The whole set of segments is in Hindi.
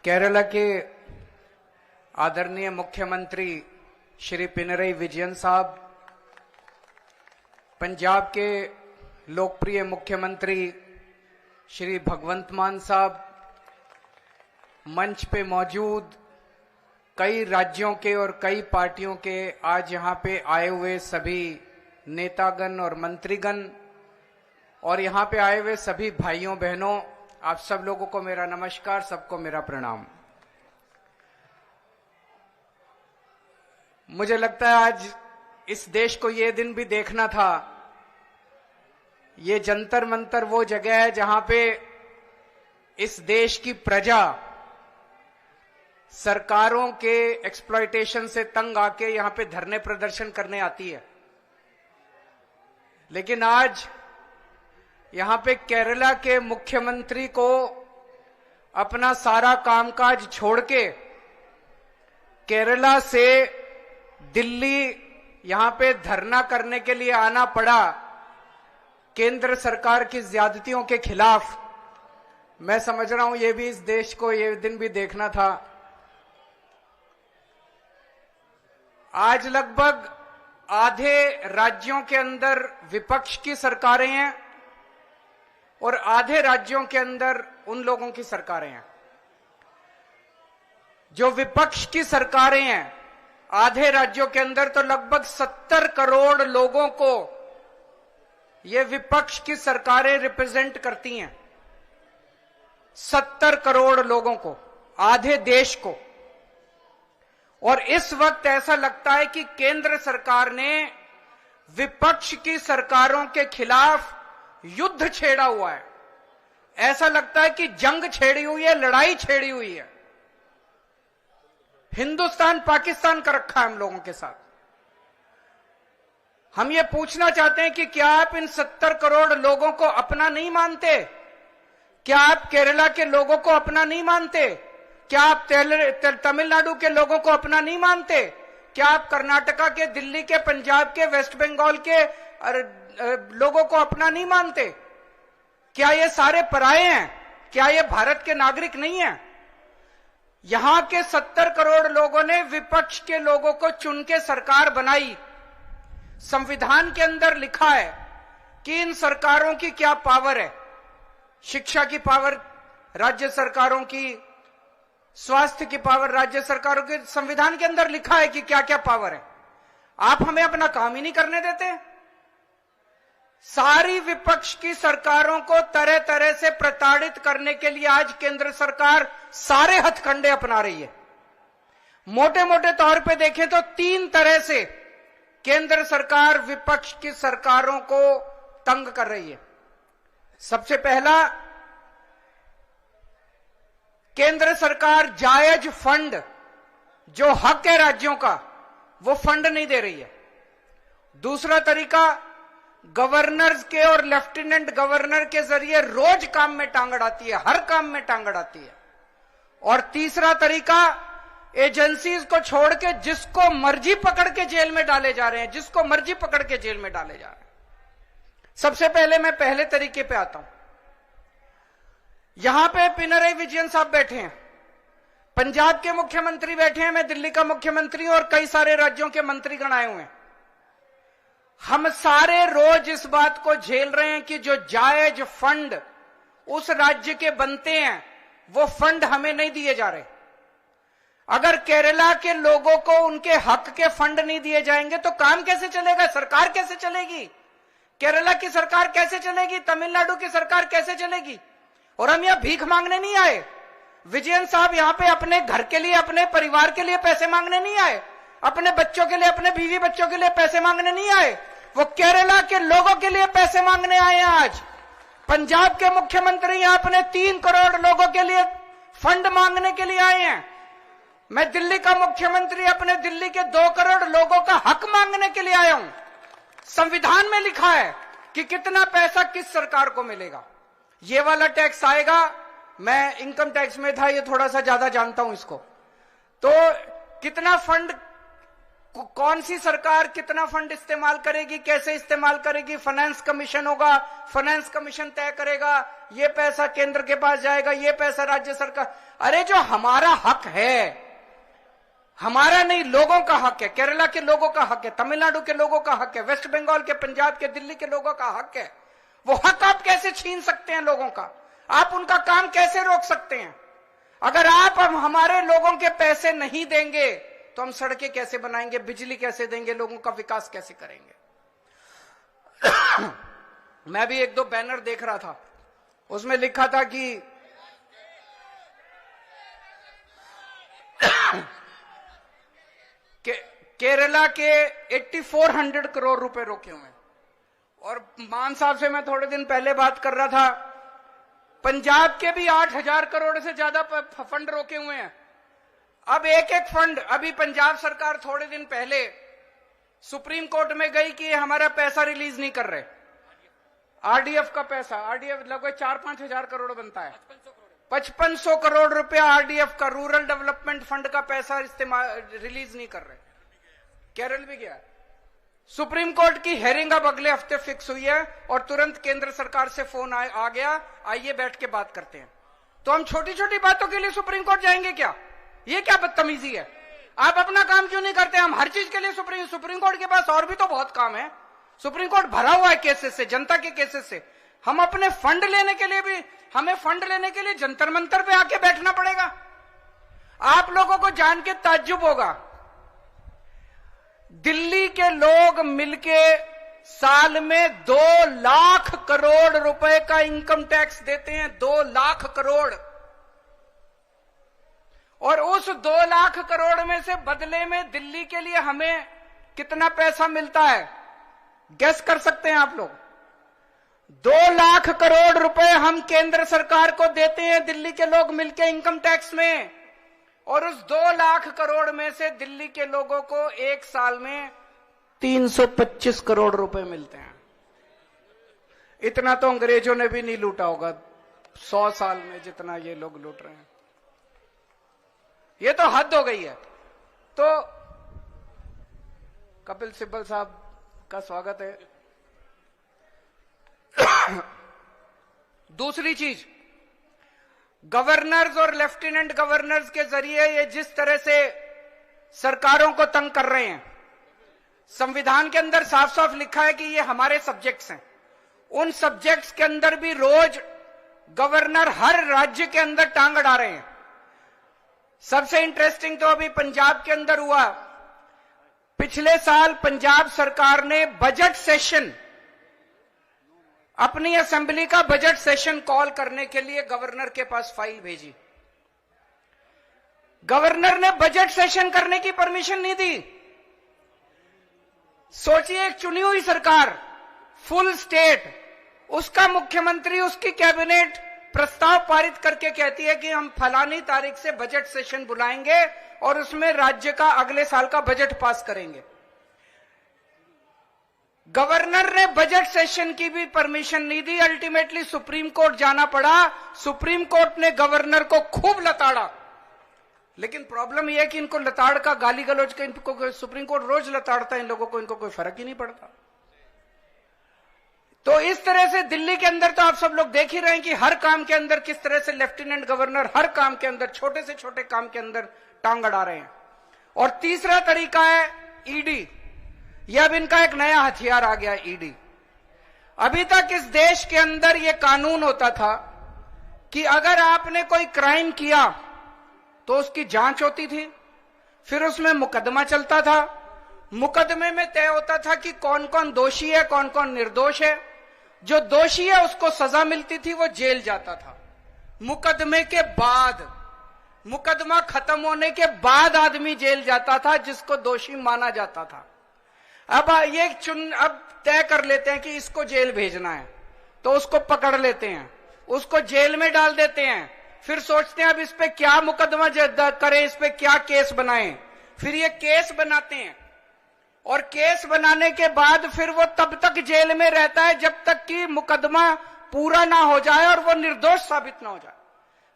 केरला के आदरणीय मुख्यमंत्री श्री पिनरई विजयन साहब, पंजाब के लोकप्रिय मुख्यमंत्री श्री भगवंत मान साहब, मंच पे मौजूद कई राज्यों के और कई पार्टियों के आज यहां पे आए हुए सभी नेतागण और मंत्रीगण और यहां पे आए हुए सभी भाइयों बहनों, आप सब लोगों को मेरा नमस्कार, सबको मेरा प्रणाम। मुझे लगता है आज इस देश को ये दिन भी देखना था। ये जंतर मंतर वो जगह है जहां पे इस देश की प्रजा सरकारों के एक्सप्लॉयटेशन से तंग आके यहां पे धरने प्रदर्शन करने आती है। लेकिन आज यहां पे केरला के मुख्यमंत्री को अपना सारा कामकाज छोड़ के केरला से दिल्ली यहां पे धरना करने के लिए आना पड़ा केंद्र सरकार की ज्यादतियों के खिलाफ। मैं समझ रहा हूं ये भी इस देश को ये दिन भी देखना था। आज लगभग आधे राज्यों के अंदर विपक्ष की सरकारें हैं और आधे राज्यों के अंदर उन लोगों की सरकारें हैं। जो विपक्ष की सरकारें हैं आधे राज्यों के अंदर, तो लगभग 70 करोड़ लोगों को ये विपक्ष की सरकारें रिप्रेजेंट करती हैं। 70 करोड़ लोगों को, आधे देश को। और इस वक्त ऐसा लगता है कि केंद्र सरकार ने विपक्ष की सरकारों के खिलाफ युद्ध छेड़ा हुआ है। ऐसा लगता है कि जंग छेड़ी हुई है, लड़ाई छेड़ी हुई है। हिंदुस्तान पाकिस्तान का रखा है हम लोगों के साथ। हम ये पूछना चाहते हैं कि क्या आप इन 70 करोड़ लोगों को अपना नहीं मानते? क्या आप केरला के लोगों को अपना नहीं मानते? क्या आप तमिलनाडु के लोगों को अपना नहीं मानते? क्या आप कर्नाटका के, दिल्ली के, पंजाब के, वेस्ट बंगाल के लोगों को अपना नहीं मानते? क्या ये सारे पराये हैं? क्या ये भारत के नागरिक नहीं हैं? यहां के 70 करोड़ लोगों ने विपक्ष के लोगों को चुन के सरकार बनाई। संविधान के अंदर लिखा है कि इन सरकारों की क्या पावर है। शिक्षा की पावर राज्य सरकारों की, स्वास्थ्य की पावर राज्य सरकारों की। संविधान के अंदर लिखा है कि क्या क्या पावर है। आप हमें अपना काम ही नहीं करने देते। सारी विपक्ष की सरकारों को तरह तरह से प्रताड़ित करने के लिए आज केंद्र सरकार सारे हथकंडे अपना रही है। मोटे मोटे तौर पे देखें तो 3 तरह से केंद्र सरकार विपक्ष की सरकारों को तंग कर रही है। सबसे पहला, केंद्र सरकार जायज फंड, जो हक है राज्यों का, वो फंड नहीं दे रही है। दूसरा तरीका, गवर्नर्स के और लेफ्टिनेंट गवर्नर के जरिए रोज काम में टांग अड़ाती है, हर काम में टांग अड़ाती है। और तीसरा तरीका, एजेंसीज को छोड़ के जिसको मर्जी पकड़ के जेल में डाले जा रहे हैं, जिसको मर्जी पकड़ के जेल में डाले जा रहे हैं। सबसे पहले मैं पहले तरीके पे आता हूं। यहां पे पिनरई विजयन साहब बैठे हैं, पंजाब के मुख्यमंत्री बैठे हैं, मैं दिल्ली का मुख्यमंत्री और कई सारे राज्यों के मंत्रीगण आए हुए हैं। हम सारे रोज इस बात को झेल रहे हैं कि जो जायज फंड उस राज्य के बनते हैं वो फंड हमें नहीं दिए जा रहे। अगर केरला के लोगों को उनके हक के फंड नहीं दिए जाएंगे तो काम कैसे चलेगा? सरकार कैसे चलेगी? केरला की सरकार कैसे चलेगी? तमिलनाडु की सरकार कैसे चलेगी? और हम यहां भीख मांगने नहीं आए। विजयन साहब यहां पे अपने घर के लिए, अपने परिवार के लिए पैसे मांगने नहीं आए, अपने बच्चों के लिए, अपने बीवी बच्चों के लिए पैसे मांगने नहीं आए। वो केरला के लोगों के लिए पैसे मांगने आए हैं। आज पंजाब के मुख्यमंत्री यहां अपने 3 करोड़ लोगों के लिए फंड मांगने के लिए आए हैं। मैं दिल्ली का मुख्यमंत्री अपने दिल्ली के 2 करोड़ लोगों का हक मांगने के लिए आया हूं। संविधान में लिखा है कि कितना पैसा किस सरकार को मिलेगा। ये वाला टैक्स आएगा, मैं इनकम टैक्स में था, ये थोड़ा सा ज्यादा जानता हूं इसको। तो कितना फंड कौन सी सरकार कितना फंड इस्तेमाल करेगी, कैसे इस्तेमाल करेगी, फाइनेंस कमीशन होगा, फाइनेंस कमीशन तय करेगा, ये पैसा केंद्र के पास जाएगा, ये पैसा राज्य सरकार। अरे जो हमारा हक है, हमारा नहीं, लोगों का हक है, केरला के लोगों का हक है, तमिलनाडु के लोगों का हक है, वेस्ट बंगाल के, पंजाब के, दिल्ली के लोगों का हक है, वो हक आप कैसे छीन सकते हैं लोगों का? आप उनका काम कैसे रोक सकते हैं? अगर आप हमारे लोगों के पैसे नहीं देंगे तो हम सड़कें कैसे बनाएंगे, बिजली कैसे देंगे, लोगों का विकास कैसे करेंगे? मैं भी एक दो बैनर देख रहा था, उसमें लिखा था कि केरला के 8400 करोड़ रुपए रोके हुए हैं। और मान साहब से मैं थोड़े दिन पहले बात कर रहा था, पंजाब के भी 8000 करोड़ से ज्यादा फंड रोके हुए हैं। अब एक एक फंड, अभी पंजाब सरकार थोड़े दिन पहले सुप्रीम कोर्ट में गई कि हमारा पैसा रिलीज नहीं कर रहे, आरडीएफ का पैसा, आरडीएफ लगभग 4-5 हजार करोड़ बनता है, 5500 करोड़ रुपया आरडीएफ का, रूरल डेवलपमेंट फंड का पैसा इस्तेमाल रिलीज नहीं कर रहे। केरल भी गया, सुप्रीम कोर्ट की हेयरिंग अब अगले हफ्ते फिक्स हुई है और तुरंत केंद्र सरकार से फोन आ गया, आइए बैठ के बात करते हैं। तो हम छोटी छोटी बातों के लिए सुप्रीम कोर्ट जाएंगे क्या? ये क्या बदतमीजी है? आप अपना काम क्यों नहीं करते? हम हर चीज के लिए सुप्रीम कोर्ट के पास और भी तो बहुत काम है। सुप्रीम कोर्ट भरा हुआ है केसेस से, जनता के केसेस से। हम अपने फंड लेने के लिए भी, हमें फंड लेने के लिए जंतर मंतर पे आके बैठना पड़ेगा। आप लोगों को जान के ताज्जुब होगा, दिल्ली के लोग मिलके साल में 2 लाख करोड़ रुपए का इनकम टैक्स देते हैं, 2 लाख करोड़। और उस 2 लाख करोड़ में से बदले में दिल्ली के लिए हमें कितना पैसा मिलता है, गेस कर सकते हैं आप लोग? 2 लाख करोड़ रुपए हम केंद्र सरकार को देते हैं दिल्ली के लोग मिलके इनकम टैक्स में, और उस 2 लाख करोड़ में से दिल्ली के लोगों को एक साल में 325 करोड़ रुपए मिलते हैं। इतना तो अंग्रेजों ने भी नहीं लूटा होगा 100 साल में जितना ये लोग लूट रहे हैं। ये तो हद हो गई है। तो कपिल सिब्बल साहब का स्वागत है। दूसरी चीज, गवर्नर्स और लेफ्टिनेंट गवर्नर्स के जरिए ये जिस तरह से सरकारों को तंग कर रहे हैं, संविधान के अंदर साफ साफ लिखा है कि ये हमारे सब्जेक्ट्स हैं। उन सब्जेक्ट्स के अंदर भी रोज गवर्नर हर राज्य के अंदर टांग अड़ा रहे हैं। सबसे इंटरेस्टिंग तो अभी पंजाब के अंदर हुआ। पिछले साल पंजाब सरकार ने बजट सेशन, अपनी असेंबली का बजट सेशन कॉल करने के लिए गवर्नर के पास फाइल भेजी। गवर्नर ने बजट सेशन करने की परमिशन नहीं दी। सोचिए, एक चुनी हुई सरकार, फुल स्टेट, उसका मुख्यमंत्री, उसकी कैबिनेट प्रस्ताव पारित करके कहती है कि हम फलानी तारीख से बजट सेशन बुलाएंगे और उसमें राज्य का अगले साल का बजट पास करेंगे। गवर्नर ने बजट सेशन की भी परमिशन नहीं दी। अल्टीमेटली सुप्रीम कोर्ट जाना पड़ा। सुप्रीम कोर्ट ने गवर्नर को खूब लताड़ा। लेकिन प्रॉब्लम यह है कि इनको लताड़ का, गाली गलौज का, इनको सुप्रीम कोर्ट रोज लताड़ता है इन लोगों को, इनको कोई फर्क ही नहीं पड़ता। तो इस तरह से दिल्ली के अंदर तो आप सब लोग देख ही रहे हैं कि हर काम के अंदर किस तरह से लेफ्टिनेंट गवर्नर हर काम के अंदर, छोटे से छोटे काम के अंदर टांग अड़ा रहे हैं। और तीसरा तरीका है ईडी। यह अब इनका एक नया हथियार आ गया, ईडी। अभी तक इस देश के अंदर यह कानून होता था कि अगर आपने कोई क्राइम किया तो उसकी जांच होती थी, फिर उसमें मुकदमा चलता था। मुकदमे में तय होता था कि कौन कौन दोषी है, कौन कौन निर्दोष है। जो दोषी है उसको सजा मिलती थी, वो जेल जाता था। मुकदमे के बाद, मुकदमा खत्म होने के बाद आदमी जेल जाता था जिसको दोषी माना जाता था। अब ये अब तय कर लेते हैं कि इसको जेल भेजना है, तो उसको पकड़ लेते हैं, उसको जेल में डाल देते हैं। फिर सोचते हैं अब इस पे क्या मुकदमा करें, इस पे क्या केस बनाएं। फिर ये केस बनाते हैं और केस बनाने के बाद फिर वो तब तक जेल में रहता है जब तक कि मुकदमा पूरा ना हो जाए और वो निर्दोष साबित ना हो जाए।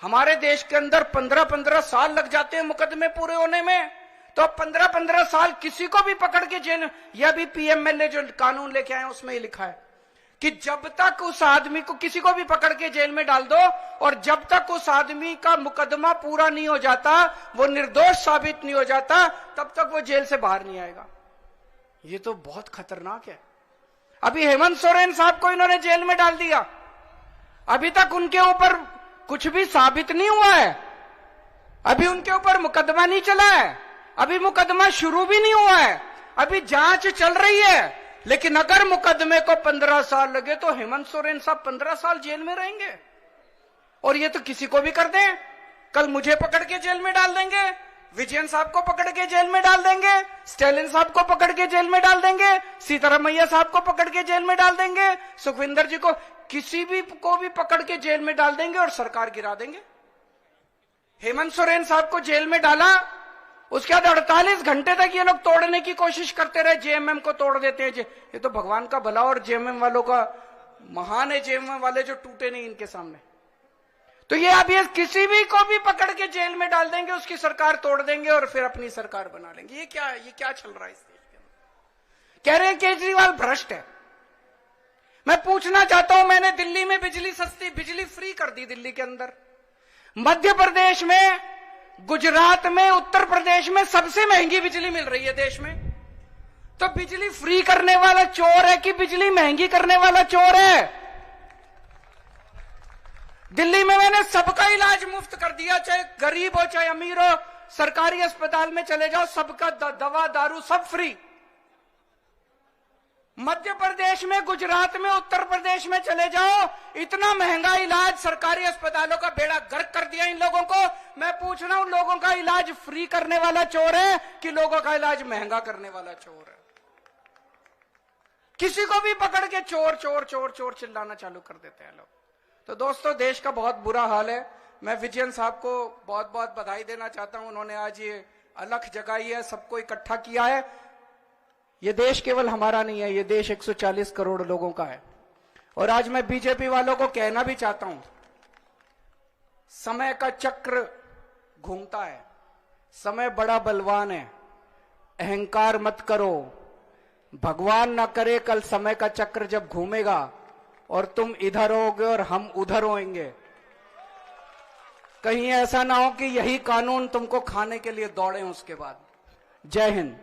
हमारे देश के अंदर 15-15 साल लग जाते हैं मुकदमे पूरे होने में। तो 15-15 साल किसी को भी पकड़ के जेल, या भी पीएम ने जो कानून लेके आए उसमें ही लिखा है कि जब तक उस आदमी को, किसी को भी पकड़ के जेल में डाल दो और जब तक उस आदमी का मुकदमा पूरा नहीं हो जाता, वो निर्दोष साबित नहीं हो जाता, तब तक वो जेल से बाहर नहीं आएगा। ये तो बहुत खतरनाक है। अभी हेमंत सोरेन साहब को इन्होंने जेल में डाल दिया, अभी तक उनके ऊपर कुछ भी साबित नहीं हुआ है, अभी उनके ऊपर मुकदमा नहीं चला है, अभी मुकदमा शुरू भी नहीं हुआ है, अभी जांच चल रही है। लेकिन अगर मुकदमे को 15 साल लगे तो हेमंत सोरेन साहब 15 साल जेल में रहेंगे। और ये तो किसी को भी कर दें, कल मुझे पकड़ के जेल में डाल देंगे, विजयन साहब को पकड़ के जेल में डाल देंगे, स्टालिन साहब को पकड़ के जेल में डाल देंगे, सीतारमैया साहब को पकड़ के जेल में डाल देंगे, सुखविंदर जी को, किसी भी को भी पकड़ के जेल में डाल देंगे और सरकार गिरा देंगे। हेमंत सोरेन साहब को जेल में डाला, उसके बाद 48 घंटे तक ये लोग तोड़ने की कोशिश करते रहे, जेएमएम को तोड़ देते हैं। ये तो भगवान का भला और जेएमएम वालों का महान है, जेएमएम वाले जो टूटे नहीं इनके सामने। तो ये अब ये किसी भी को भी पकड़ के जेल में डाल देंगे, उसकी सरकार तोड़ देंगे और फिर अपनी सरकार बना लेंगे। ये क्या है? ये क्या चल रहा है इस देश के अंदर? कह रहे हैं केजरीवाल भ्रष्ट है। मैं पूछना चाहता हूं, मैंने दिल्ली में बिजली सस्ती, बिजली फ्री कर दी दिल्ली के अंदर, मध्य प्रदेश में, गुजरात में, उत्तर प्रदेश में सबसे महंगी बिजली मिल रही है देश में। तो बिजली फ्री करने वाला चोर है कि बिजली महंगी करने वाला चोर है? दिल्ली में मैंने सबका इलाज मुफ्त कर दिया, चाहे गरीब हो चाहे अमीर हो, सरकारी अस्पताल में चले जाओ, सबका दवा दारू सब फ्री। मध्य प्रदेश में, गुजरात में, उत्तर प्रदेश में चले जाओ, इतना महंगा इलाज, सरकारी अस्पतालों का बेड़ा गर्क कर दिया इन लोगों को। मैं पूछ रहा हूं, लोगों का इलाज फ्री करने वाला चोर है कि लोगों का इलाज महंगा करने वाला चोर है? किसी को भी पकड़ के चोर चोर चोर चोर चिल्लाना चालू कर देते हैं लोग। तो दोस्तों, देश का बहुत बुरा हाल है। मैं विजयन साहब को बहुत बहुत बधाई देना चाहता हूं, उन्होंने आज ये अलख जगाई है, सबको इकट्ठा किया है। ये देश केवल हमारा नहीं है, ये देश 140 करोड़ लोगों का है। और आज मैं बीजेपी वालों को कहना भी चाहता हूं, समय का चक्र घूमता है, समय बड़ा बलवान है, अहंकार मत करो। भगवान ना करे कल समय का चक्र जब घूमेगा और तुम इधर होगे और हम उधर होंगे, कहीं ऐसा ना हो कि यही कानून तुमको खाने के लिए दौड़े उसके बाद। जय हिंद।